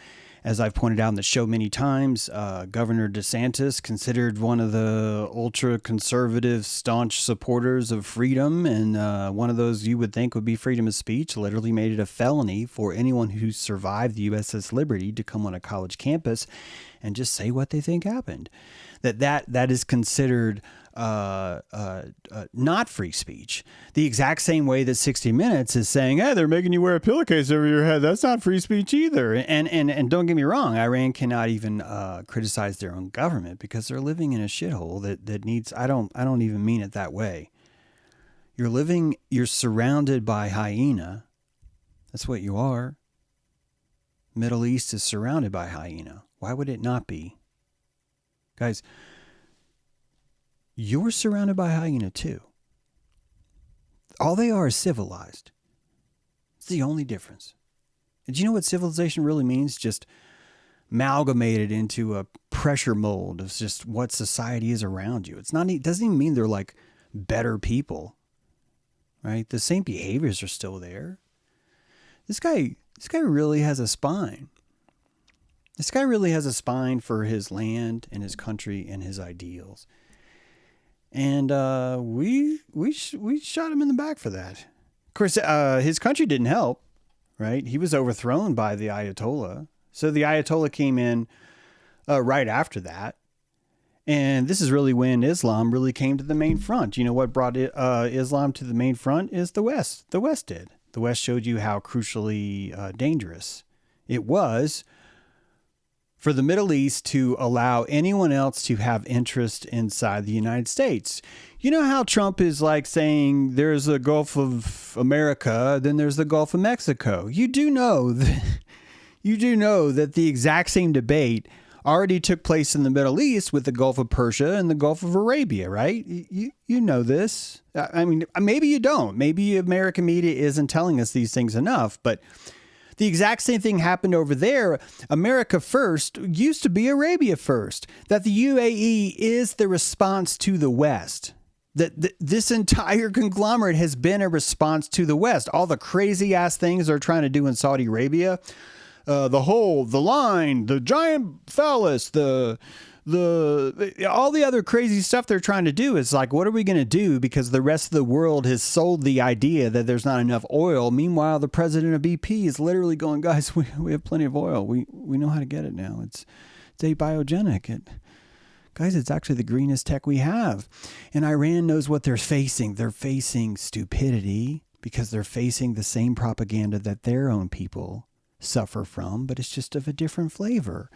Speaker 1: As I've pointed out in the show many times, Governor DeSantis, considered one of the ultra-conservative, staunch supporters of freedom, and one of those you would think would be freedom of speech, literally made it a felony for anyone who survived the USS Liberty to come on a college campus and just say what they think happened. That is considered not free speech. The exact same way that 60 Minutes is saying, hey, they're making you wear a pillowcase over your head. That's not free speech either. And don't get me wrong, Iran cannot even criticize their own government because they're living in a shithole that needs, I don't even mean it that way. You're surrounded by hyena. That's what you are. Middle East is surrounded by hyena. Why would it not be? Guys, you're surrounded by hyena too. All they are is civilized. It's the only difference. And do you know what civilization really means? Just amalgamated into a pressure mold of just what society is around you. It doesn't even mean they're like better people, right? The same behaviors are still there. This guy really has a spine. This guy really has a spine for his land and his country and his ideals. And we shot him in the back for that. Of course, his country didn't help, right? He was overthrown by the Ayatollah. So the Ayatollah came in right after that. And this is really when Islam really came to the main front. You know what brought Islam to the main front is the West. The West did. The West showed you how crucially dangerous it was for the Middle East to allow anyone else to have interest inside the United States. You know how Trump is like saying there's a Gulf of America, then there's the Gulf of Mexico. You do know that the exact same debate already took place in the Middle East with the Gulf of Persia and the Gulf of Arabia, right? You know this. I mean, maybe you don't. Maybe American media isn't telling us these things enough, but the exact same thing happened over there. America first used to be Arabia first. That the UAE is the response to the West. That this entire conglomerate has been a response to the West. All the crazy ass things they're trying to do in Saudi Arabia, the hole, the line, the giant phallus, all the other crazy stuff they're trying to do is like, what are we going to do? Because the rest of the world has sold the idea that there's not enough oil. Meanwhile, the president of BP is literally going, guys, we have plenty of oil. We know how to get it now. It's abiogenic. Guys, it's actually the greenest tech we have. And Iran knows what they're facing. They're facing stupidity because they're facing the same propaganda that their own people suffer from, but it's just of a different flavor.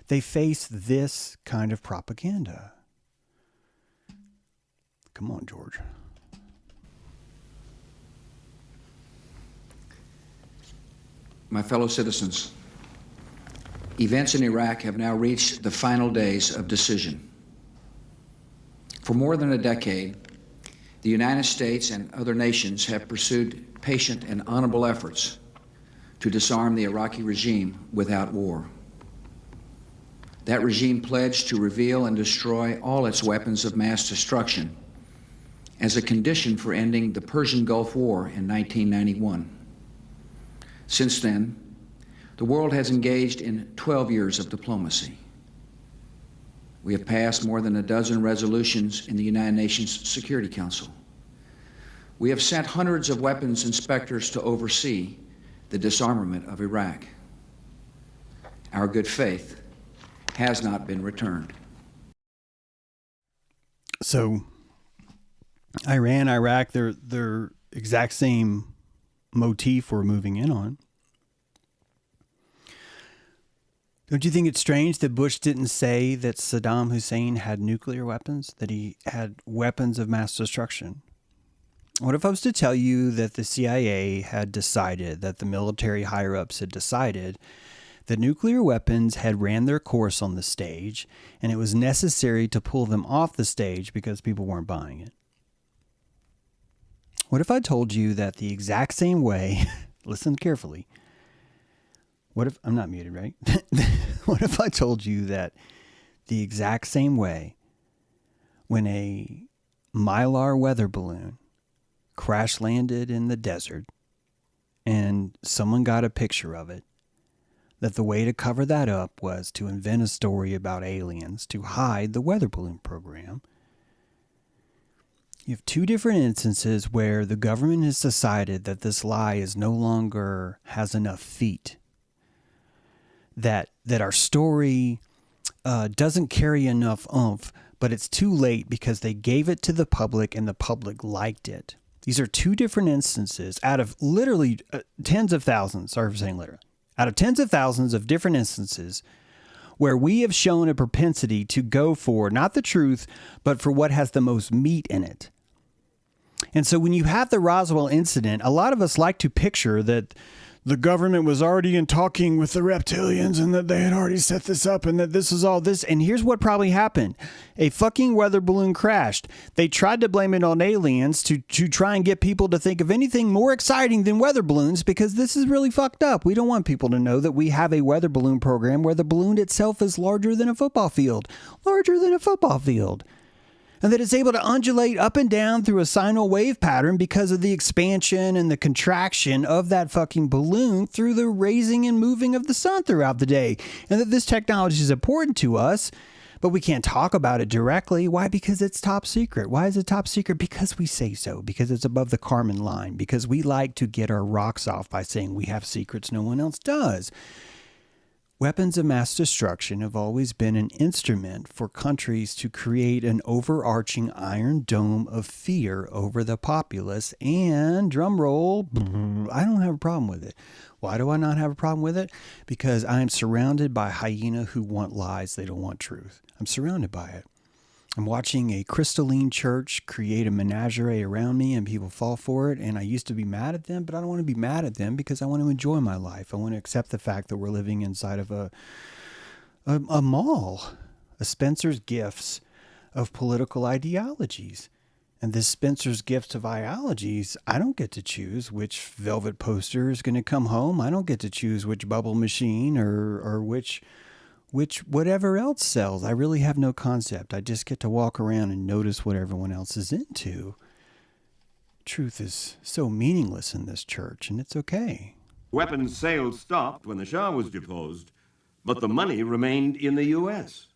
Speaker 1: They face this kind of propaganda. Come on, George.
Speaker 9: My fellow citizens, events in Iraq have now reached the final days of decision. For more than a decade, the United States and other nations have pursued patient and honorable efforts to disarm the Iraqi regime without war. That regime pledged to reveal and destroy all its weapons of mass destruction as a condition for ending the Persian Gulf War in 1991. Since then, the world has engaged in 12 years of diplomacy. We have passed more than a dozen resolutions in the United Nations Security Council. We have sent hundreds of weapons inspectors to oversee the disarmament of Iraq. Our good faith has not been returned.
Speaker 1: So, Iran, Iraq, they're exact same motif we're moving in on. Don't you think it's strange that Bush didn't say that Saddam Hussein had nuclear weapons, that he had weapons of mass destruction? What if I was to tell you that the CIA had decided, that the military higher-ups had decided that nuclear weapons had ran their course on the stage and it was necessary to pull them off the stage because people weren't buying it? What if I told you that the exact same way, listen carefully, what if, I'm not muted, right? What if I told you that the exact same way when a Mylar weather balloon crash landed in the desert and someone got a picture of it, that the way to cover that up was to invent a story about aliens to hide the weather balloon program? You have two different instances where the government has decided that this lie is no longer has enough feet, that our story doesn't carry enough oomph, but it's too late because they gave it to the public and the public liked it. These are two different instances out of literally tens of thousands, sorry for saying literally, out of tens of thousands of different instances where we have shown a propensity to go for not the truth, but for what has the most meat in it. And so when you have the Roswell incident, a lot of us like to picture that the government was already in talking with the reptilians and that they had already set this up and that this is all this. And here's what probably happened. A fucking weather balloon crashed. They tried to blame it on aliens to try and get people to think of anything more exciting than weather balloons, because this is really fucked up. We don't want people to know that we have a weather balloon program where the balloon itself is larger than a football field. Larger than a football field. And that it's able to undulate up and down through a sinal wave pattern because of the expansion and the contraction of that fucking balloon through the raising and moving of the sun throughout the day. And that this technology is important to us, but we can't talk about it directly. Why? Because it's top secret. Why is it top secret? Because we say so. Because it's above the Kármán line. Because we like to get our rocks off by saying we have secrets no one else does. Weapons of mass destruction have always been an instrument for countries to create an overarching iron dome of fear over the populace. And, drum roll, I don't have a problem with it. Why do I not have a problem with it? Because I am surrounded by hyena who want lies. They don't want truth. I'm surrounded by it. I'm watching a crystalline church create a menagerie around me and people fall for it. And I used to be mad at them, but I don't want to be mad at them because I want to enjoy my life. I want to accept the fact that we're living inside of a mall, a Spencer's Gifts of political ideologies. And this Spencer's Gifts of ideologies, I don't get to choose which velvet poster is going to come home. I don't get to choose which bubble machine or which whatever else sells. I really have no concept. I just get to walk around and notice what everyone else is into. Truth is so meaningless in this church, and it's okay.
Speaker 6: Weapons sales stopped when the Shah was deposed, but the money remained in the U.S.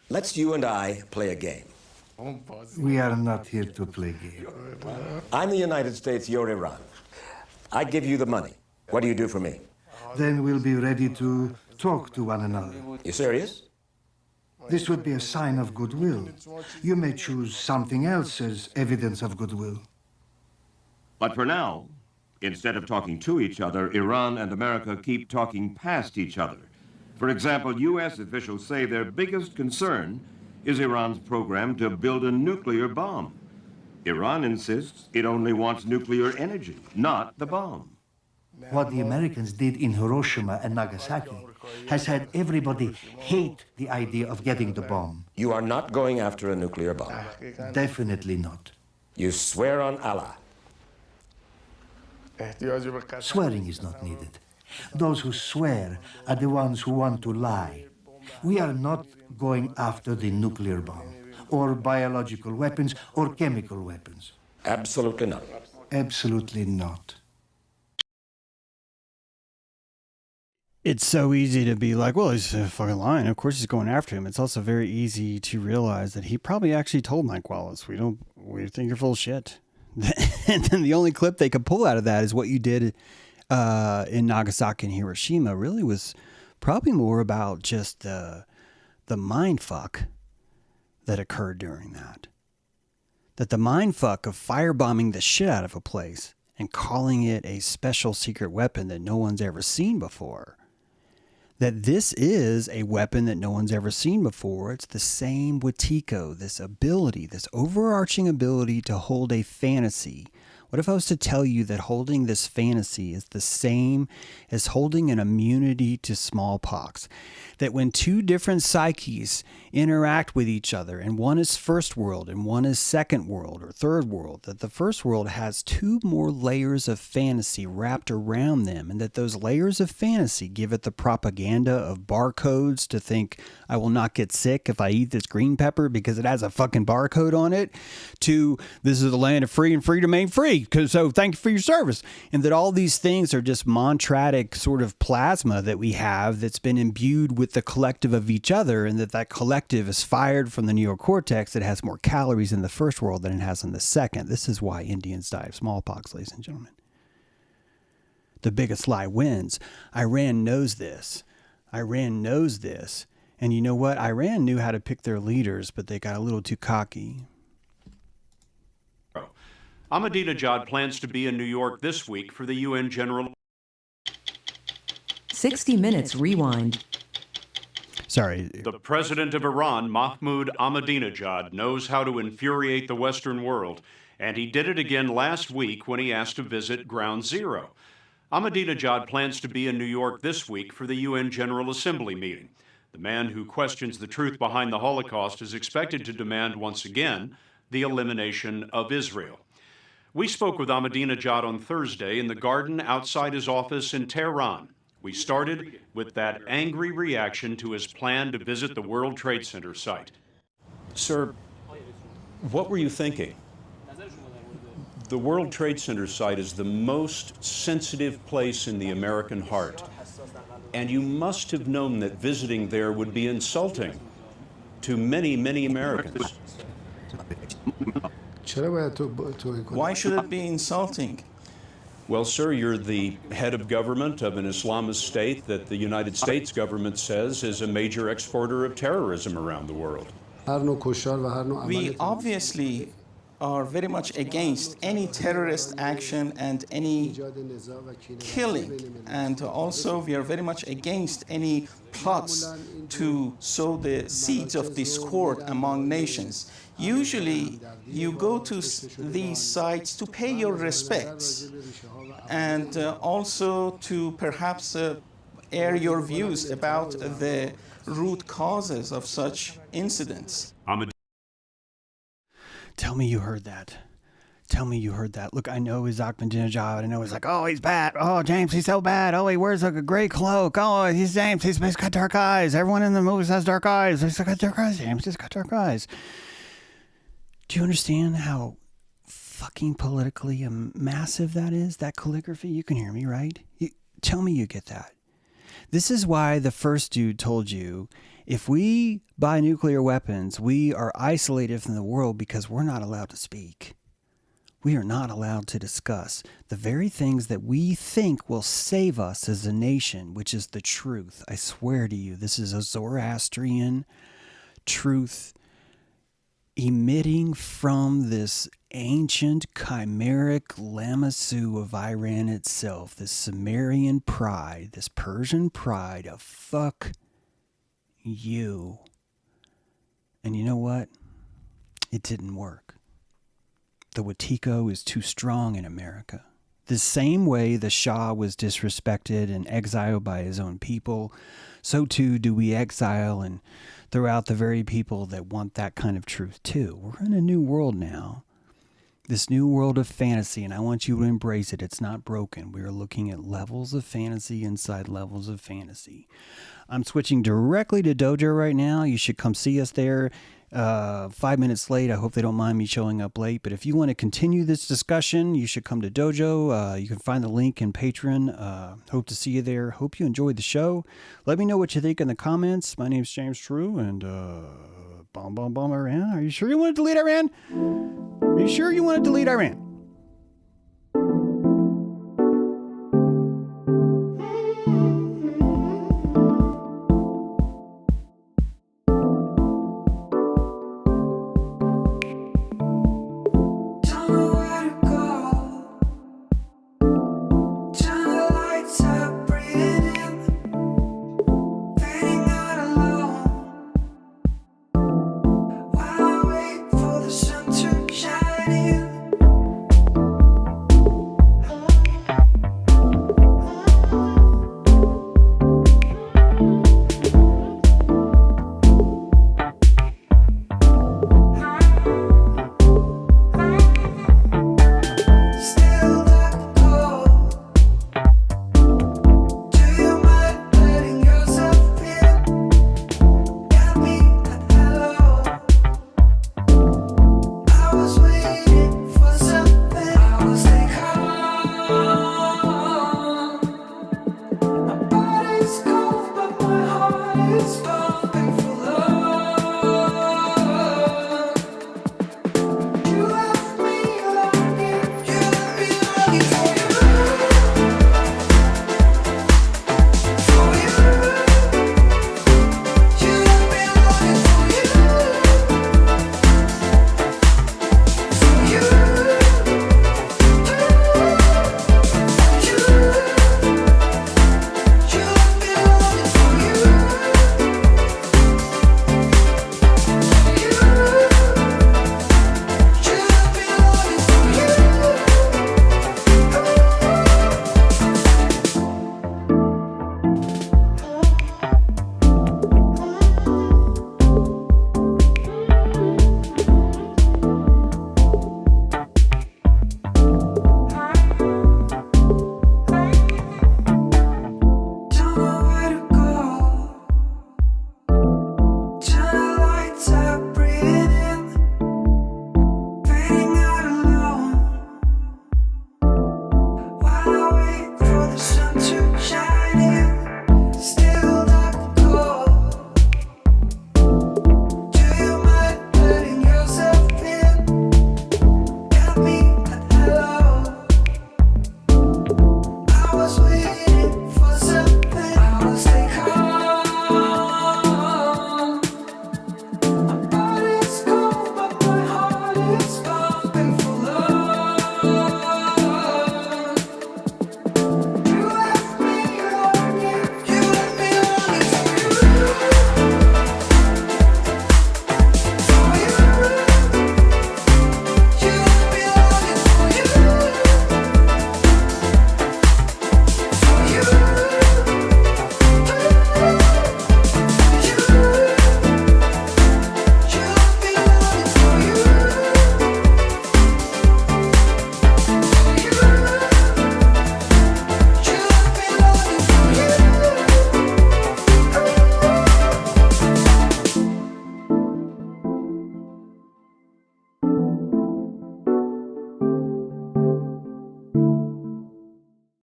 Speaker 4: Let's you and I play a game.
Speaker 10: We are not here to play game.
Speaker 4: I'm the United States, you're Iran. I give you the money. What do you do for me?
Speaker 10: Then we'll be ready to talk to one another.
Speaker 4: You serious?
Speaker 10: This would be a sign of goodwill. You may choose something else as evidence of goodwill.
Speaker 6: But for now, instead of talking to each other, Iran and America keep talking past each other. For example, U.S. officials say their biggest concern is Iran's program to build a nuclear bomb. Iran insists it only wants nuclear energy, not the bomb.
Speaker 10: What the Americans did in Hiroshima and Nagasaki has had everybody hate the idea of getting the bomb.
Speaker 4: You are not going after a nuclear bomb.
Speaker 10: Definitely not.
Speaker 4: You swear on Allah.
Speaker 10: Swearing is not needed. Those who swear are the ones who want to lie. We are not going after the nuclear bomb, or biological weapons, or chemical weapons.
Speaker 4: Absolutely not.
Speaker 10: Absolutely not.
Speaker 1: It's so easy to be like, well, he's fucking lying. Of course he's going after him. It's also very easy to realize that he probably actually told Mike Wallace, we think you're full of shit. And then the only clip they could pull out of that is what you did in Nagasaki and Hiroshima really was probably more about just the mind fuck that occurred during that. That the mind fuck of firebombing the shit out of a place and calling it a special secret weapon that no one's ever seen before. That this is a weapon that no one's ever seen before. It's the same Wetiko, this ability, this overarching ability to hold a fantasy. What if I was to tell you that holding this fantasy is the same as holding an immunity to smallpox? That when two different psyches interact with each other, and one is first world and one is second world or third world, that the first world has two more layers of fantasy wrapped around them, and that those layers of fantasy give it the propaganda of barcodes to think, I will not get sick if I eat this green pepper because it has a fucking barcode on it, to this is the land of free and free to remain free, so thank you for your service. And that all these things are just montratic sort of plasma that we have that's been imbued with the collective of each other, and that collective is fired from the neocortex that has more calories in the first world than it has in the second. This is why Indians die of smallpox, ladies and gentlemen. The biggest lie wins. Iran knows this. Iran knows this. And you know what? Iran knew how to pick their leaders, but they got a little too cocky.
Speaker 11: Ahmadinejad plans to be in New York this week for the UN General...
Speaker 5: 60 Minutes Rewind.
Speaker 1: Sorry.
Speaker 11: The president of Iran, Mahmoud Ahmadinejad, knows how to infuriate the Western world, and he did it again last week when he asked to visit Ground Zero. Ahmadinejad plans to be in New York this week for the UN General Assembly meeting. The man who questions the truth behind the Holocaust is expected to demand once again the elimination of Israel. We spoke with Ahmadinejad on Thursday in the garden outside his office in Tehran. We started with that angry reaction to his plan to visit the World Trade Center site. Sir, what were you thinking? The World Trade Center site is the most sensitive place in the American heart. And you must have known that visiting there would be insulting to many, many Americans.
Speaker 12: Why should it be insulting?
Speaker 11: Well, sir, you're the head of government of an Islamist state that the United States government says is a major exporter of terrorism around the world.
Speaker 12: We obviously are very much against any terrorist action and any killing. And also we are very much against any plots to sow the seeds of discord among nations. Usually you go to these sites to pay your respects and also to perhaps air your views about the root causes of such incidents.
Speaker 1: Tell me you heard that. Tell me you heard that. Look, I know he's Ahmadinejad. I know he's like, oh, he's bad. Oh, James, he's so bad. Oh, he wears like a gray cloak. Oh, he's James. He's got dark eyes. Everyone in the movies has dark eyes. He's got dark eyes, James. He's got dark eyes. Do you understand how fucking politically massive that is? That calligraphy? You can hear me, right? Tell me you get that. This is why the first dude told you, if we buy nuclear weapons, we are isolated from the world because we're not allowed to speak. We are not allowed to discuss the very things that we think will save us as a nation, which is the truth. I swear to you, this is a Zoroastrian truth emitting from this ancient chimeric Lamassu of Iran itself, this Sumerian pride, this Persian pride of fuck you. And you know what? It didn't work. The Wetiko is too strong in America. The same way the Shah was disrespected and exiled by his own people, so too do we exile and throw out the very people that want that kind of truth too. We're in a new world now. This new world of fantasy, and I want you to embrace it. It's not broken. We are looking at levels of fantasy inside levels of fantasy. I'm switching directly to Dojo right now. You should come see us there. 5 minutes late. I hope they don't mind me showing up late. But if you want to continue this discussion, you should come to Dojo. You can find the link in Patreon. Hope to see you there. Hope you enjoyed the show. Let me know what you think in the comments. My name's James True, and bomb Iran. Are you sure you want to delete Iran? Are you sure you want to delete Iran?